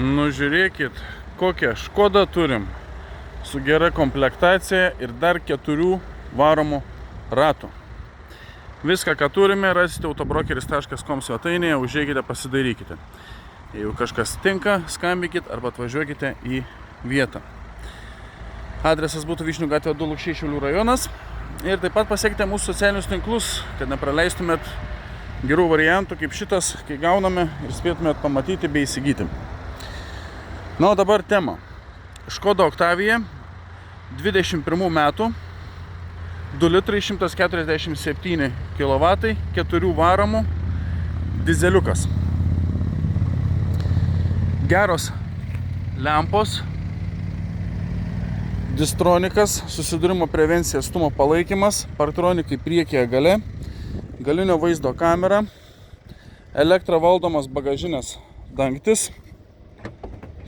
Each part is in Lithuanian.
Nu žiūrėkit, kokią Škodą turim. Su gera komplektacija ir dar 4 varomų ratų. Viską, ką turime, rasite autobrokeris.com svetainėje, užeikite, pasidairykite. Jeigu kažkas tinka, skambykit arba atvažiuokite į vietą. Adresas būtų Vyšnių gatvė 2 Lukšiai, Šiaulių rajonas. Ir taip pat pasiekite mūsų socialinius tinklus, kad nepraleistumėt gerų variantų kaip šitas, kai gauname ir spėtumėt pamatyti bei įsigyti. Na, o dabar tema. Škoda Octavia 21 metų, 2 litrai 147 kW, 4 varomų, dizeliukas. Geros lempos, distronikas, susidūrimo prevencija, atstumo palaikymas, parktronikai priekyje gale, galinio vaizdo kamera, elektra valdomas bagažinės dangtis,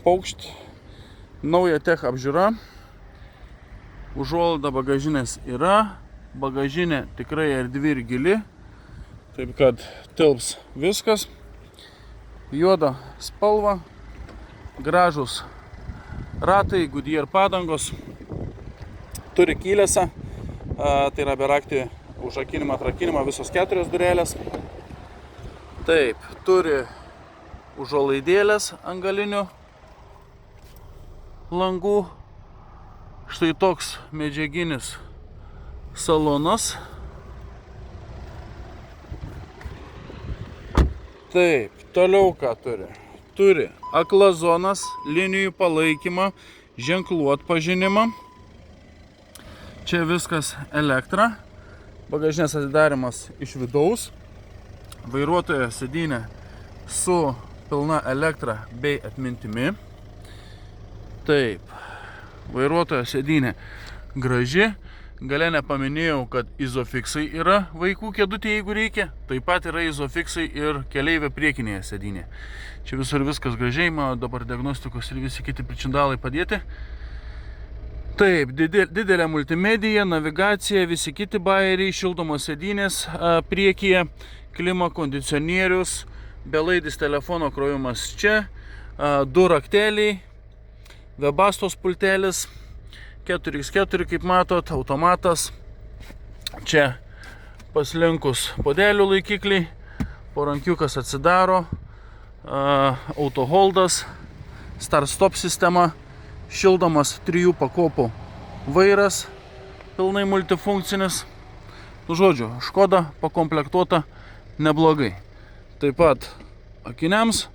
paukšt, nauja tech apžiūra, užuolaida bagažinės yra, bagažinė tikrai erdvi ir gili, taip kad tilps viskas, juoda spalva, gražus ratai, Goodyear padangos, turi kylėsą, tai yra beraktį užrakinimą, atrakinimą, visos 4 durelės. Taip, turi užuolaidėlės ant galinių langų. Štai toks medžiaginis salonas. Taip, toliau ką turi? Turi aklazonas, linijų palaikymą, ženklų atpažinimą. Čia viskas elektra. Bagažinės atidarimas iš vidaus. Vairuotojo sėdynė su pilna elektra bei atmintimi. Taip, vairuotojo sėdynė graži. Gale nepaminėjau, kad izofixai yra vaikų kėdutė, jeigu reikia. Taip pat yra izofixai ir keleivio priekinėje sėdynėje. Čia visur viskas gražiai, mano dabar diagnostikos ir visi kiti pričindalai padėti. Taip, didelė multimedija, navigacija, visi kiti bajeriai, šildomos sėdynės priekyje, klima, kondicionierius, belaidis telefono krovimas čia, 2 rakteliai, Webasto pultelis, 4x4, kaip matot, automatas, čia paslinkus podelių laikikliai, porankiukas atsidaro, autoholdas, start-stop sistema, šildomas 3 pakopų vairas, pilnai multifunkcinis. Nu, žodžiu, Škoda pakomplektuota neblogai. Taip pat akiniams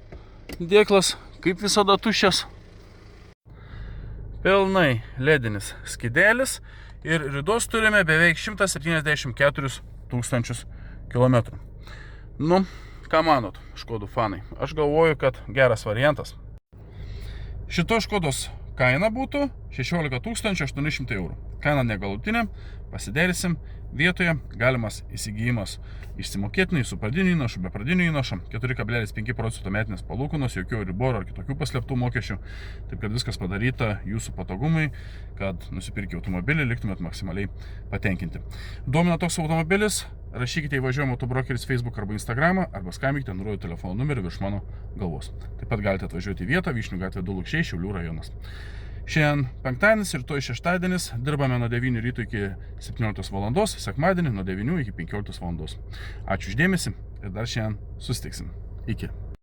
dėklas, kaip visada, tuščias. Pilnai ledinis skidelis ir ridos turime beveik 174 000 km. Nu, ką manot, Škodų fanai? Aš galvoju, kad geras variantas. Šito Škodos kaina būtų 16 800 eurų. Kaina negalutinė, pasidėrisim vietoje, galimas įsigijimas išsimokėtinai su pradiniu įnašu, be pradinių įnašo, 4,5% metinės palūkanos, jokių Euribor ar kitokių paslėptų mokesčių, taip kad viskas padaryta jūsų patogumui, kad nusipirkę automobilį liktumėt maksimaliai patenkinti. Domina toks automobilis, rašykite į Važiuojamo Autobrokeris Facebook arba Instagramą, arba skambykite nurodytą telefono numerį virš mano galvos. Taip pat galite atvažiuoti į vietą Vyšnių gatvė 2 Lukšiai, Šiaulių rajonas. Šiandien penktadienis ir rytoj šeštadienis, dirbame nuo 9 ryto iki 17 valandos, sekmadienį nuo 9 iki 15 valandos. Ačiū už dėmesį ir dar šiandien susitiksim. Iki.